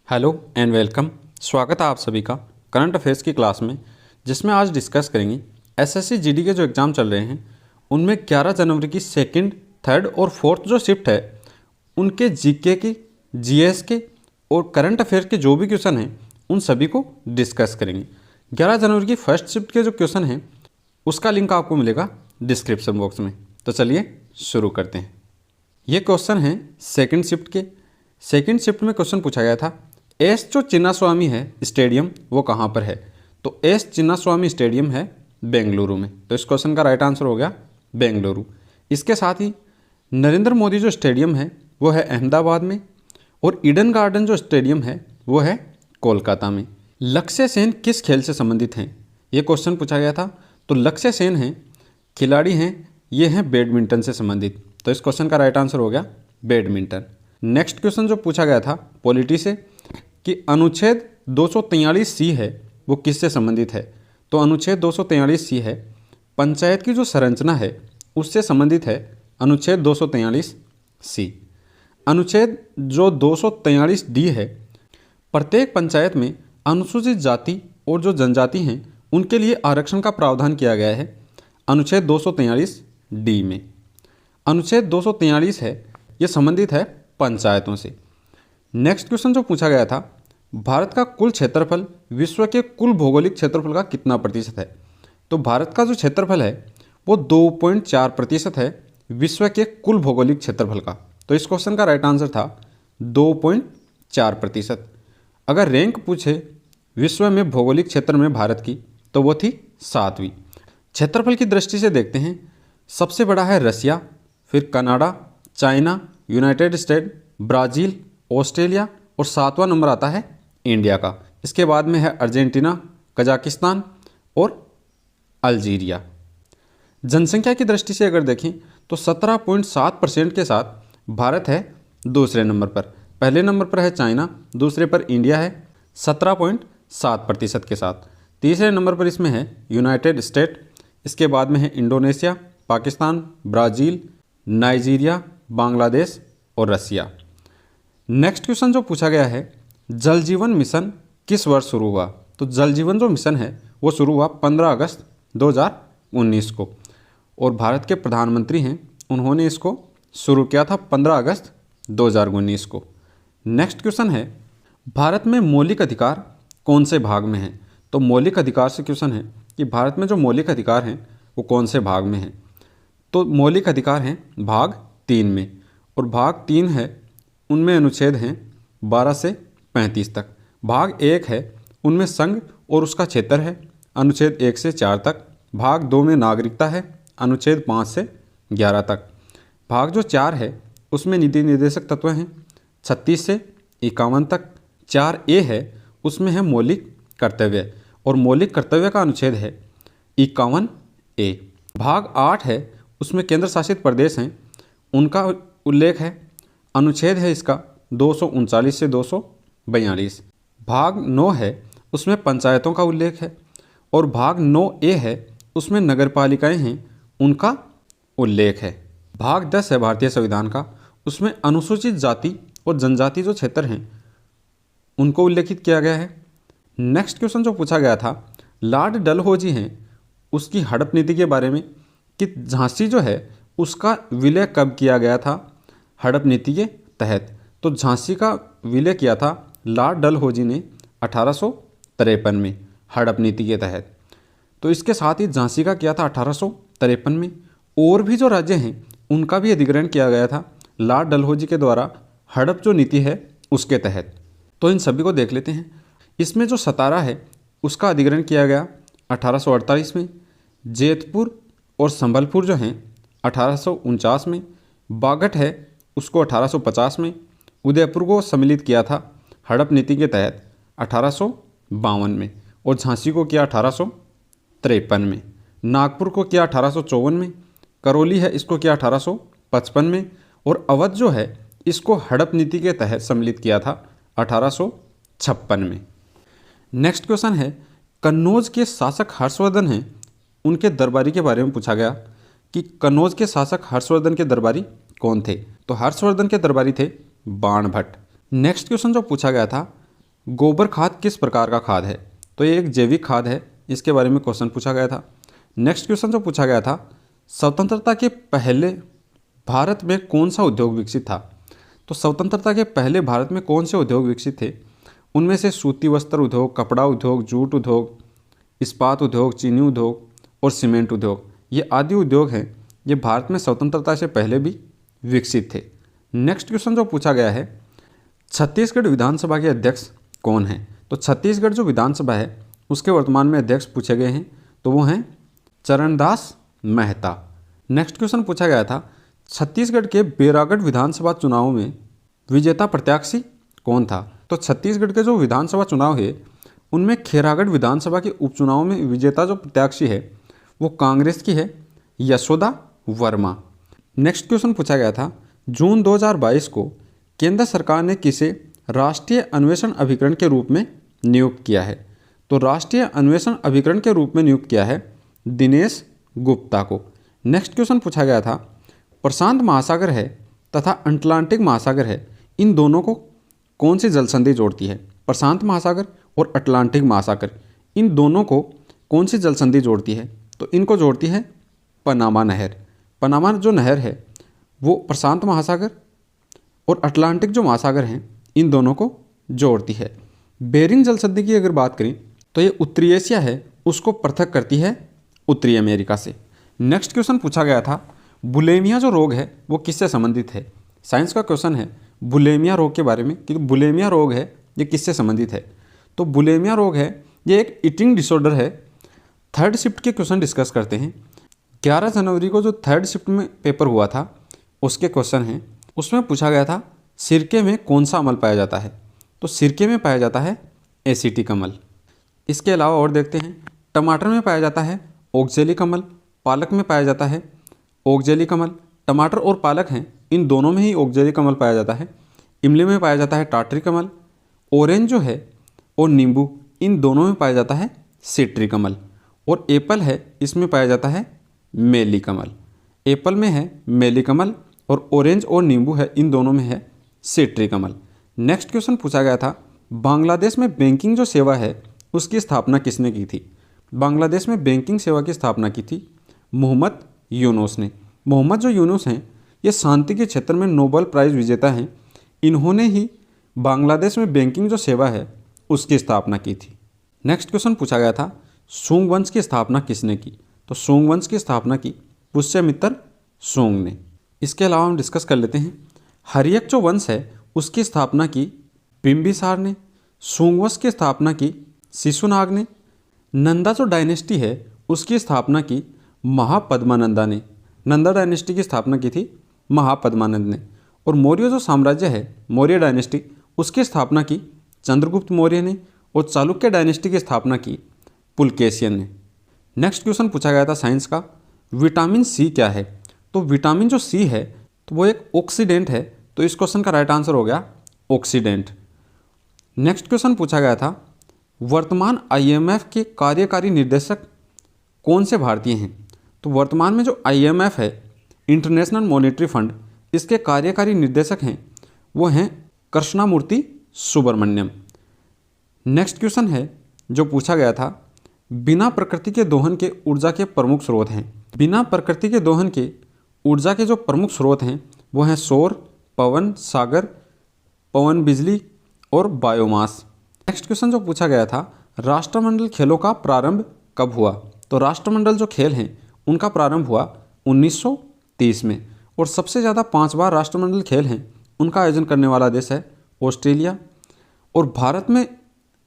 Hello and welcome. स्वागत है आप सभी का करंट अफेयर्स की क्लास में, जिसमें आज डिस्कस करेंगे एसएससी जीडी के जो एग्ज़ाम चल रहे हैं उनमें 11 जनवरी की सेकंड, थर्ड और फोर्थ जो शिफ्ट है उनके जीके के, जीएस के और करंट अफेयर्स के जो भी क्वेश्चन हैं उन सभी को डिस्कस करेंगे। 11 जनवरी की फर्स्ट शिफ्ट के जो क्वेश्चन हैं उसका लिंक आपको मिलेगा डिस्क्रिप्शन बॉक्स में। तो चलिए शुरू करते हैं। ये क्वेश्चन हैं सेकंड शिफ्ट के। सेकंड शिफ्ट में क्वेश्चन पूछा गया था, एस जो चिन्नास्वामी है स्टेडियम वो कहाँ पर है? तो एस चिन्नास्वामी स्टेडियम है बेंगलुरु में। तो इस क्वेश्चन का राइट आंसर हो गया बेंगलुरु। इसके साथ ही नरेंद्र मोदी जो स्टेडियम है वो है अहमदाबाद में और ईडन गार्डन जो स्टेडियम है वो है कोलकाता में। लक्ष्य सेन किस खेल से संबंधित हैं? ये क्वेश्चन पूछा गया था। तो लक्ष्य सेन हैं, खिलाड़ी हैं, ये हैं बैडमिंटन से संबंधित। तो इस क्वेश्चन का राइट आंसर हो गया बैडमिंटन। नेक्स्ट क्वेश्चन जो पूछा गया था पॉलिटी से कि अनुच्छेद 243 सी है वो किससे संबंधित है? तो अनुच्छेद 243 सी है पंचायत की जो संरचना है उससे संबंधित है अनुच्छेद 243 सी। अनुच्छेद जो 243 डी है, प्रत्येक पंचायत में अनुसूचित जाति और जो जनजाति हैं उनके लिए आरक्षण का प्रावधान किया गया है अनुच्छेद 243 डी में। अनुच्छेद 243 है ये संबंधित है पंचायतों से। नेक्स्ट क्वेश्चन जो पूछा गया था, भारत का कुल क्षेत्रफल विश्व के कुल भौगोलिक क्षेत्रफल का कितना प्रतिशत है? तो भारत का जो क्षेत्रफल है वो 2.4% है विश्व के कुल भौगोलिक क्षेत्रफल का। तो इस क्वेश्चन का राइट आंसर था 2.4%। अगर रैंक पूछे विश्व में भौगोलिक क्षेत्र में भारत की तो वो थी 7वीं। क्षेत्रफल की दृष्टि से देखते हैं, सबसे बड़ा है रसिया, फिर Canada, China, United state, Brazil, Australia और 7वां नंबर आता है इंडिया का। इसके बाद में है अर्जेंटीना, कजाकिस्तान और अल्जीरिया। जनसंख्या की दृष्टि से अगर देखें तो 17.7% के साथ भारत है दूसरे नंबर पर। पहले नंबर पर है चाइना, दूसरे पर इंडिया है 17.7% के साथ। तीसरे नंबर पर इसमें है यूनाइटेड स्टेट, इसके बाद में है Indonesia, Pakistan, Brazil, Nigeria, Bangladesh और रसिया। नेक्स्ट क्वेश्चन जो पूछा गया है, जल जीवन मिशन किस वर्ष शुरू हुआ? तो जल जीवन जो मिशन है वो शुरू हुआ 15 अगस्त 2019 को और भारत के प्रधानमंत्री हैं उन्होंने इसको शुरू किया था 15 अगस्त 2019 को। नेक्स्ट क्वेश्चन है, भारत में मौलिक अधिकार कौन से भाग में हैं? तो मौलिक अधिकार से क्वेश्चन है कि भारत में जो मौलिक अधिकार हैं वो कौन से भाग में हैं? तो मौलिक अधिकार हैं भाग 3 में और भाग 3 है उनमें अनुच्छेद हैं 12 से 35 तक। भाग 1 है उनमें संघ और उसका क्षेत्र है अनुच्छेद 1 से 4 तक। भाग 2 में नागरिकता है अनुच्छेद 5 से 11 तक। भाग जो 4 है उसमें नीति निर्देशक तत्व हैं 36 से 51 तक। 4A है उसमें है मौलिक कर्तव्य और मौलिक कर्तव्य का अनुच्छेद है 51A। भाग 8 है उसमें केंद्र शासित प्रदेश हैं उनका उल्लेख है, अनुच्छेद है इसका 239 से 242। भाग 9 है उसमें पंचायतों का उल्लेख है और भाग 9A है उसमें नगरपालिकाएं हैं उनका उल्लेख है। भाग 10 है भारतीय संविधान का, उसमें अनुसूचित जाति और जनजाति जो क्षेत्र हैं उनको उल्लेखित किया गया है। नेक्स्ट क्वेश्चन जो पूछा गया था, लॉर्ड डलहौजी हैं उसकी हड़प नीति के बारे में कि झांसी जो है उसका विलय कब किया गया था हड़प नीति के तहत? तो झांसी का विलय किया था लॉर्ड डलहौजी ने 1853 में हड़प नीति के तहत। तो इसके साथ ही झांसी का किया था 1853 में। और भी जो राज्य हैं उनका भी अधिग्रहण किया गया था लॉर्ड डलहौजी के द्वारा हड़प जो नीति है उसके तहत। तो इन सभी को देख लेते हैं। इसमें जो सतारा है उसका अधिग्रहण किया गया 1848 में। जैतपुर और संबलपुर जो हैं 1849 में। बागठ है उसको 1850 में। उदयपुर को सम्मिलित किया था हड़प नीति के तहत 1852 में और झांसी को किया 1853 में। नागपुर को किया 1854 में। करौली है इसको किया 1855 में और अवध जो है इसको हड़प नीति के तहत सम्मिलित किया था 1856 में। नेक्स्ट क्वेश्चन है, कन्नौज के शासक हर्षवर्धन हैं उनके दरबारी के बारे में पूछा गया कि कन्नौज के शासक हर्षवर्धन के दरबारी कौन थे? तो हर्षवर्धन के दरबारी थे बाणभट्ट। नेक्स्ट क्वेश्चन जो पूछा गया था, गोबर खाद किस प्रकार का खाद है? तो ये एक जैविक खाद है, इसके बारे में क्वेश्चन पूछा गया था। नेक्स्ट क्वेश्चन जो पूछा गया था, स्वतंत्रता के पहले भारत में कौन सा उद्योग विकसित था? तो स्वतंत्रता के पहले भारत में कौन से उद्योग विकसित थे? उनमें से सूती वस्त्र उद्योग, कपड़ा उद्योग, जूट उद्योग, इस्पात उद्योग, चीनी उद्योग और सीमेंट उद्योग, ये आदि उद्योग हैं, ये भारत में स्वतंत्रता से पहले भी विकसित थे। नेक्स्ट क्वेश्चन जो पूछा गया है, छत्तीसगढ़ विधानसभा के अध्यक्ष कौन हैं? तो छत्तीसगढ़ जो विधानसभा है उसके वर्तमान में अध्यक्ष पूछे गए हैं, तो वो हैं चरणदास मेहता। नेक्स्ट क्वेश्चन पूछा गया था, छत्तीसगढ़ के बैरागढ़ विधानसभा चुनाव में विजेता प्रत्याशी कौन था? तो छत्तीसगढ़ के जो विधानसभा चुनाव है उनमें खैरागढ़ विधानसभा के उपचुनाव में विजेता जो प्रत्याशी है वो कांग्रेस की है, यशोदा वर्मा। नेक्स्ट क्वेश्चन पूछा गया था, जून 2022 को केंद्र सरकार ने किसे राष्ट्रीय अन्वेषण अभिकरण के रूप में नियुक्त किया है? तो राष्ट्रीय अन्वेषण अभिकरण के रूप में नियुक्त किया है दिनेश गुप्ता को। नेक्स्ट क्वेश्चन पूछा गया था, प्रशांत महासागर है तथा अटलांटिक महासागर है, इन दोनों को कौन सी जल संधि जोड़ती है? प्रशांत महासागर और अटलांटिक महासागर, इन दोनों को कौन सी जल संधि जोड़ती है? तो इनको जोड़ती है पनामा नहर। पनामा जो नहर है वो प्रशांत महासागर और अटलांटिक जो महासागर हैं इन दोनों को जोड़ती है। बेरिंग जल संधि की अगर बात करें तो ये उत्तरी एशिया है उसको पृथक करती है उत्तरी अमेरिका से। नेक्स्ट क्वेश्चन पूछा गया था, बुलेमिया जो रोग है वो किससे संबंधित है? साइंस का क्वेश्चन है बुलेमिया रोग के बारे में कि बुलेमिया रोग है ये किससे संबंधित है? तो बुलेमिया रोग है ये एक ईटिंग डिसऑर्डर है। थर्ड शिफ्ट के क्वेश्चन डिस्कस करते हैं। 11 जनवरी को जो थर्ड शिफ्ट में पेपर हुआ था उसके क्वेश्चन हैं, उसमें पूछा गया था सिरके में कौन सा अम्ल पाया जाता है? तो सिरके में पाया जाता है एसिटिक अम्ल। इसके अलावा और देखते हैं, टमाटर में पाया जाता है ऑक्जेलिक अम्ल, पालक में पाया जाता है ऑक्जेलिक अम्ल। टमाटर और पालक हैं इन दोनों में ही ऑक्जेलिक अम्ल पाया जाता है। इमली में पाया जाता है टार्टरिक अम्ल। ऑरेंज जो है और नींबू इन दोनों में पाया जाता है सिट्रिक अम्ल। और एप्पल है इसमें पाया जाता है मेलिक अम्ल। एप्पल में है मेलिक अम्ल और ऑरेंज और नींबू है इन दोनों में है सिट्रिक अम्ल। नेक्स्ट क्वेश्चन पूछा गया था, बांग्लादेश में बैंकिंग जो सेवा है उसकी स्थापना किसने की थी? बांग्लादेश में बैंकिंग सेवा की स्थापना की थी मोहम्मद यूनुस ने। मोहम्मद जो यूनुस हैं ये शांति के क्षेत्र में नोबेल प्राइज़ विजेता हैं। इन्होंने ही बांग्लादेश में बैंकिंग जो सेवा है उसकी स्थापना की थी। नेक्स्ट क्वेश्चन पूछा गया था, सूंग वंश की स्थापना किसने की? तो सूंग वंश की स्थापना की पुष्यमित्र सूंग ने। इसके अलावा हम डिस्कस कर लेते हैं, हर्यक जो वंश है उसकी स्थापना की बिंबिसार ने। सूंग वंश की स्थापना की शिशुनाग ने। नंदा जो डायनेस्टी है उसकी स्थापना की महापद्मानंदा ने। नंदा डायनेस्टी की स्थापना की थी महापद्मानंद ने। और मौर्य जो साम्राज्य है मौर्य डायनेस्टी उसकी स्थापना की चंद्रगुप्त मौर्य ने। और चालुक्य डायनेस्टी की स्थापना की पुलकेशियन ने। नेक्स्ट क्वेश्चन पूछा गया था साइंस का, विटामिन सी क्या है? तो विटामिन जो सी है तो वो एक ऑक्सीडेंट है, तो इस क्वेश्चन का राइट आंसर हो गया ऑक्सीडेंट। नेक्स्ट क्वेश्चन पूछा गया था, वर्तमान आईएमएफ के कार्यकारी निर्देशक कौन से भारतीय हैं? तो वर्तमान में जो आईएमएफ है इंटरनेशनल मॉनेटरी फंड, इसके कार्यकारी निर्देशक हैं वो हैं कृष्णामूर्ति सुब्रमण्यम। नेक्स्ट क्वेश्चन है जो पूछा गया था, बिना प्रकृति के दोहन के ऊर्जा के प्रमुख स्रोत हैं। बिना प्रकृति के दोहन के ऊर्जा के जो प्रमुख स्रोत हैं वो हैं सौर, पवन, सागर, पवन बिजली और बायोमास। नेक्स्ट क्वेश्चन जो पूछा गया था, राष्ट्रमंडल खेलों का प्रारंभ कब हुआ? तो राष्ट्रमंडल जो खेल हैं उनका प्रारंभ हुआ 1930 में। और सबसे ज़्यादा 5 बार राष्ट्रमंडल खेल हैं उनका आयोजन करने वाला देश है ऑस्ट्रेलिया। और भारत में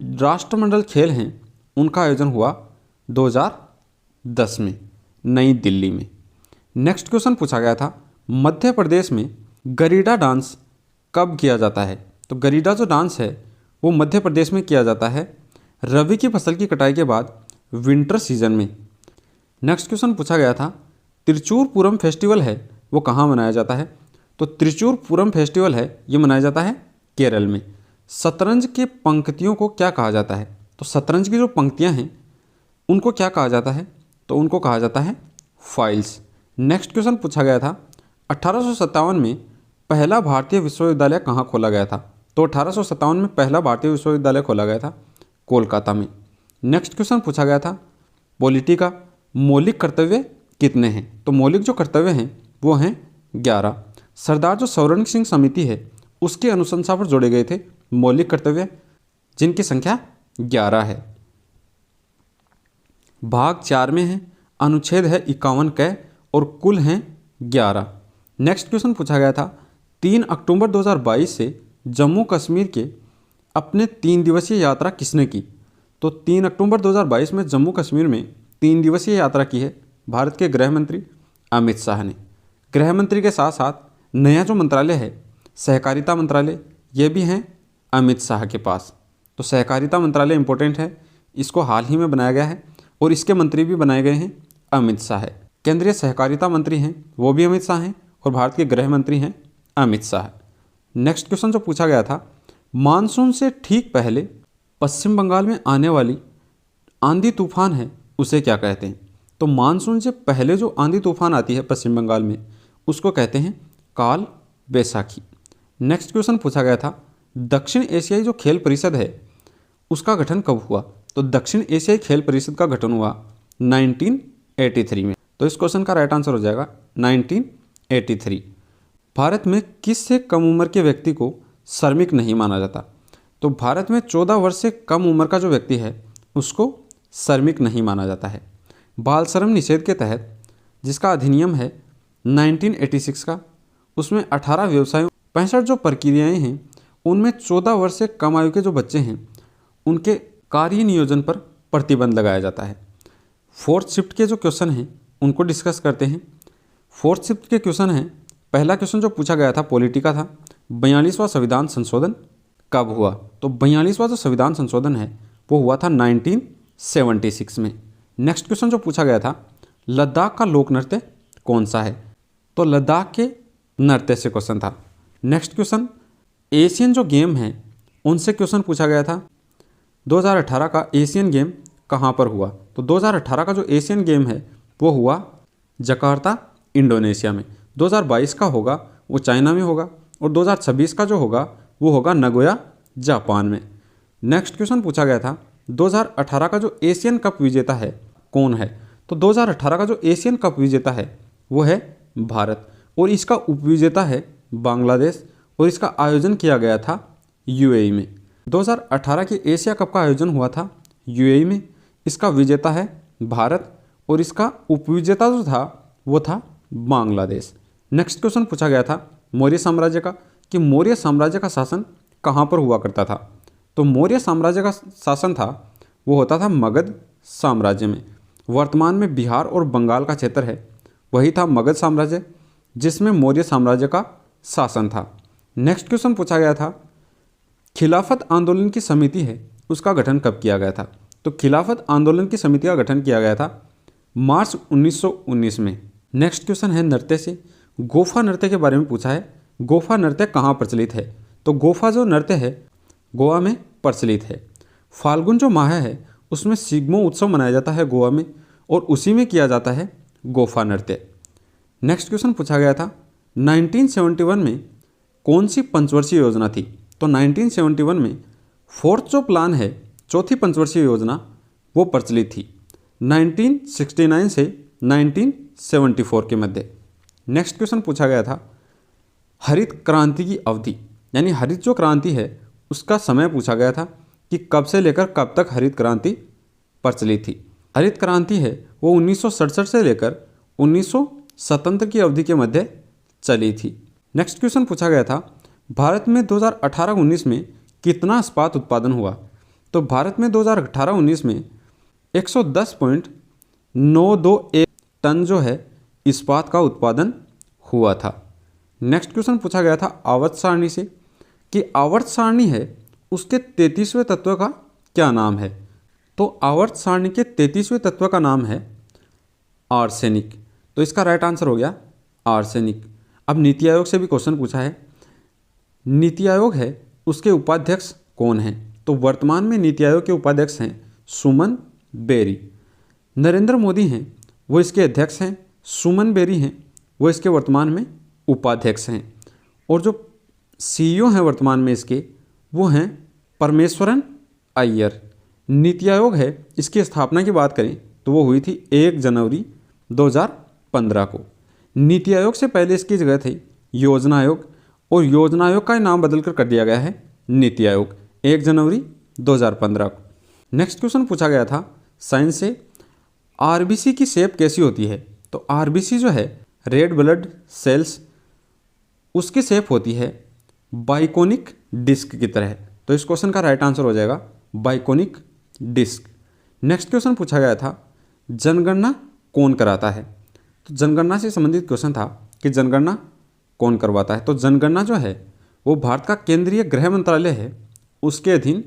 राष्ट्रमंडल खेल हैं उनका आयोजन हुआ 2010 में नई दिल्ली में। नेक्स्ट क्वेश्चन पूछा गया था, मध्य प्रदेश में गरीडा डांस कब किया जाता है? तो गरीडा जो डांस है वो मध्य प्रदेश में किया जाता है रबी की फसल की कटाई के बाद विंटर सीजन में। नेक्स्ट क्वेश्चन पूछा गया था, त्रिचूर पूरम फेस्टिवल है वो कहाँ मनाया जाता है? तो त्रिचूर पूरम फेस्टिवल है ये मनाया जाता है केरल में। शतरंज के पंक्तियों को क्या कहा जाता है? तो शतरंज की जो पंक्तियाँ हैं उनको क्या कहा जाता है? तो उनको कहा जाता है फाइल्स। नेक्स्ट क्वेश्चन पूछा गया था, 1857 में पहला भारतीय विश्वविद्यालय कहाँ खोला गया था? तो 1857 में पहला भारतीय विश्वविद्यालय खोला गया था कोलकाता में। नेक्स्ट क्वेश्चन पूछा गया था पॉलिटी का मौलिक कर्तव्य कितने हैं? तो मौलिक जो कर्तव्य हैं वो हैं 11। सरदार जो स्वर्ण सिंह समिति है उसकी अनुशंसा पर जोड़े गए थे मौलिक कर्तव्य, जिनकी संख्या 11 है। भाग 4 में है, अनुच्छेद है 51 क और कुल हैं 11। नेक्स्ट क्वेश्चन पूछा गया था 3 अक्टूबर 2022 से जम्मू कश्मीर के अपने 3 दिवसीय यात्रा किसने की? तो 3 अक्टूबर 2022 में जम्मू कश्मीर में 3 दिवसीय यात्रा की है भारत के गृह मंत्री अमित शाह ने। गृह मंत्री के साथ साथ नया जो मंत्रालय है सहकारिता मंत्रालय, ये भी हैं अमित शाह के पास। तो सहकारिता मंत्रालय इंपॉर्टेंट है, इसको हाल ही में बनाया गया है और इसके मंत्री भी बनाए गए हैं अमित शाह है। केंद्रीय सहकारिता मंत्री हैं वो भी अमित शाह हैं और भारत के गृह मंत्री हैं अमित शाह। नेक्स्ट क्वेश्चन जो पूछा गया था मानसून से ठीक पहले पश्चिम बंगाल में आने वाली आंधी तूफान है उसे क्या कहते हैं? तो मानसून से पहले जो आंधी तूफान आती है पश्चिम बंगाल में उसको कहते हैं काल बैसाखी। नेक्स्ट क्वेश्चन पूछा गया था दक्षिण एशियाई जो खेल परिषद है उसका गठन कब हुआ? तो दक्षिण एशियाई खेल परिषद का गठन हुआ 1983 में। तो इस क्वेश्चन का राइट आंसर हो जाएगा 1983। भारत में किस से कम उम्र के व्यक्ति को श्रमिक नहीं माना जाता? तो भारत में 14 वर्ष से कम उम्र का जो व्यक्ति है उसको श्रमिक नहीं माना जाता है। बाल श्रम निषेध के तहत जिसका अधिनियम है 1986 का, उसमें 18 व्यवसायों 65 जो प्रक्रियाएं हैं उनमें 14 वर्ष से कम आयु के जो बच्चे हैं उनके कार्य नियोजन पर प्रतिबंध लगाया जाता है। फोर्थ शिफ्ट के जो क्वेश्चन हैं उनको डिस्कस करते हैं। फोर्थ शिफ्ट के क्वेश्चन हैं, पहला क्वेश्चन जो पूछा गया था पॉलिटी का था 42वां संविधान संशोधन कब हुआ? तो 42वां जो संविधान संशोधन है वो हुआ था 1976 में। नेक्स्ट क्वेश्चन जो पूछा गया था लद्दाख का लोक नृत्य कौन सा है? तो लद्दाख के नृत्य से क्वेश्चन था। नेक्स्ट क्वेश्चन एशियन जो गेम हैं उनसे क्वेश्चन पूछा गया था 2018 का एशियन गेम कहाँ पर हुआ? तो 2018 का जो एशियन गेम है वो हुआ जकार्ता इंडोनेशिया में। 2022 का होगा वो चाइना में होगा और 2026 का जो होगा वो होगा नगोया जापान में। नेक्स्ट क्वेश्चन पूछा गया था 2018 का जो एशियन कप विजेता है कौन है? तो 2018 का जो एशियन कप विजेता है वो है भारत और इसका उपविजेता है बांग्लादेश और इसका आयोजन किया गया था यूएई में। 2018 के एशिया कप का आयोजन हुआ था यूएई में, इसका विजेता है भारत और इसका उपविजेता जो था वो था बांग्लादेश। नेक्स्ट क्वेश्चन पूछा गया था मौर्य साम्राज्य का कि मौर्य साम्राज्य का शासन कहाँ पर हुआ करता था? तो मौर्य साम्राज्य का शासन था वो होता था मगध साम्राज्य में। वर्तमान में बिहार और बंगाल का क्षेत्र है वही था मगध साम्राज्य जिसमें मौर्य साम्राज्य का शासन था। नेक्स्ट क्वेश्चन पूछा गया था खिलाफत आंदोलन की समिति है उसका गठन कब किया गया था? तो खिलाफत आंदोलन की समिति का गठन किया गया था मार्च 1919 में। नेक्स्ट क्वेश्चन है नृत्य से, गोफा नृत्य के बारे में पूछा है। गोफा नृत्य कहाँ प्रचलित है? तो गोफा जो नृत्य है गोवा में प्रचलित है। फाल्गुन जो माह है उसमें सिग्मो उत्सव मनाया जाता है गोवा में और उसी में किया जाता है गोफा नृत्य। नेक्स्ट क्वेश्चन पूछा गया था 1971 में कौन सी पंचवर्षीय योजना थी? तो 1971 में फोर्थ जो प्लान है चौथी पंचवर्षीय योजना वो प्रचलित थी 1969 से 1974 के मध्य। नेक्स्ट क्वेश्चन पूछा गया था हरित क्रांति की अवधि यानी हरित जो क्रांति है उसका समय पूछा गया था कि कब से लेकर कब तक हरित क्रांति प्रचलित थी। हरित क्रांति है वो 1967 से लेकर 1977 की अवधि के मध्य चली थी। नेक्स्ट क्वेश्चन पूछा गया था भारत में 2018-19 में कितना इस्पात उत्पादन हुआ? तो भारत में 2018-19 में 110.921 टन जो है इस्पात का उत्पादन हुआ था। नेक्स्ट क्वेश्चन पूछा गया था आवर्त सारणी से कि आवर्त सारणी है उसके 33वें तत्व का क्या नाम है? तो आवर्त सारणी के 33वें तत्व का नाम है आर्सेनिक। तो इसका राइट आंसर हो गया आर्सेनिक। अब नीति आयोग से भी क्वेश्चन पूछा है। नीति आयोग है उसके उपाध्यक्ष कौन हैं? तो वर्तमान में नीति आयोग के उपाध्यक्ष हैं सुमन बेरी। नरेंद्र मोदी हैं वो इसके अध्यक्ष हैं, सुमन बेरी हैं वो इसके वर्तमान में उपाध्यक्ष हैं और जो सीईओ हैं वर्तमान में इसके वो हैं परमेश्वरन अय्यर। नीति आयोग है, इसकी स्थापना की बात करें तो वो हुई थी 1 जनवरी 2015 को। नीति आयोग से पहले इसकी जगह थी योजना आयोग, और योजना आयोग का नाम बदलकर कर दिया गया है नीति आयोग 1 जनवरी 2015 को। नेक्स्ट क्वेश्चन पूछा गया था साइंस से, आरबीसी की शेप कैसी होती है? तो आरबीसी जो है रेड ब्लड सेल्स, उसकी शेप होती है बाइकोनिक डिस्क की तरह। तो इस क्वेश्चन का राइट आंसर हो जाएगा बाइकोनिक डिस्क। नेक्स्ट क्वेश्चन पूछा गया था जनगणना कौन कराता है? तो जनगणना से संबंधित क्वेश्चन था कि जनगणना कौन करवाता है? तो जनगणना जो है वो भारत का केंद्रीय गृह मंत्रालय है, उसके अधीन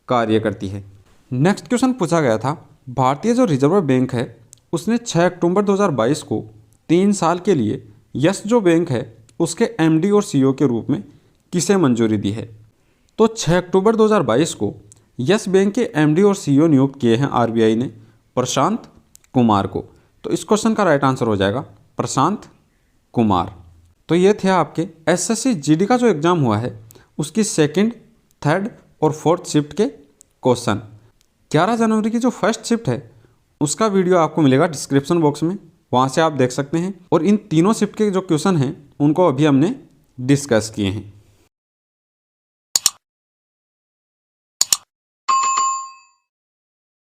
कार्य करती है। नेक्स्ट क्वेश्चन पूछा गया था भारतीय जो रिजर्व बैंक है उसने 6 अक्टूबर 2022 को 3 साल के लिए यस जो बैंक है उसके एमडी और सीईओ के रूप में किसे मंजूरी दी है? तो 6 अक्टूबर 2022 को यस बैंक के एमडी और सीईओ नियुक्त किए हैं आरबीआई ने प्रशांत कुमार को। तो इस क्वेश्चन का राइट आंसर हो जाएगा प्रशांत कुमार। तो ये थे आपके एसएससी जीडी का जो एग्ज़ाम हुआ है उसकी 2nd, 3rd और 4th शिफ्ट के क्वेश्चन। 11 जनवरी की जो फर्स्ट शिफ्ट है उसका वीडियो आपको मिलेगा डिस्क्रिप्शन बॉक्स में, वहाँ से आप देख सकते हैं। और इन तीनों शिफ्ट के जो क्वेश्चन हैं उनको अभी हमने डिस्कस किए हैं।